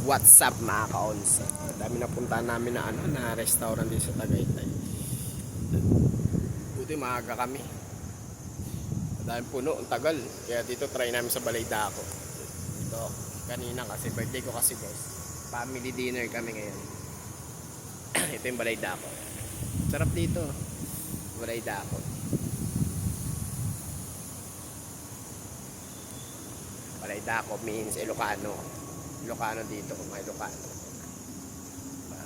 What's up mga ka-onse? Dami na puntahan namin na na restaurant dito sa Tagaytay. Buti maaga kami. Dahil puno, ang tagal. Kaya dito try namin sa Balay Dako. Dito kanina kasi birthday ko kasi guys. Family dinner kami ngayon. Ito yung Balay Dako. Sarap dito. Balay Dako. Balay Dako means Ilocano. Ilocano dito, mga Ilocano. Diba?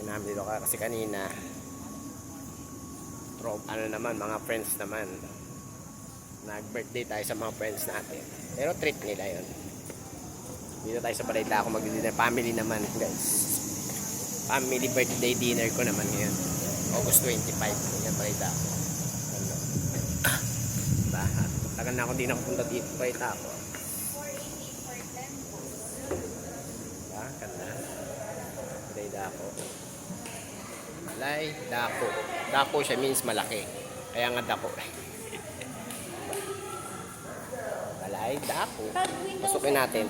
Namin dito kasi kanina naman, mga friends naman. Nag-birthday tayo sa mga friends natin. Pero treat nila yun. Dito tayo sa Balay Dako mag-dinner. Family naman guys. Family birthday dinner ko naman ngayon. August 25. Yan Balay Dako. Ano? Diba? Tagal na ako din nakapunta dito Balay Dako. Diba? Ganda. Balay Dako. Balay Dako. Dako siya means malaki. Kaya nga Dako. Balay Dako. Pasukin natin.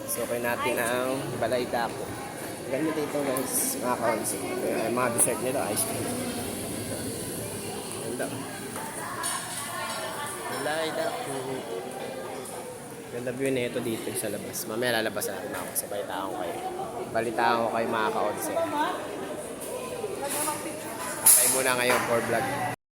Pasukin natin ang Balay Dako. Ganda dito guys, mga ka-onse. Mga dessert nila, ice cream. Ganda. Balay Dako. Ganda view na ito dito sa labas. Mamaya lalabas natin ako kasi balitaan ko kayo. Balitaan ko kayo mga ka-onse. Patay muna ngayon for vlog.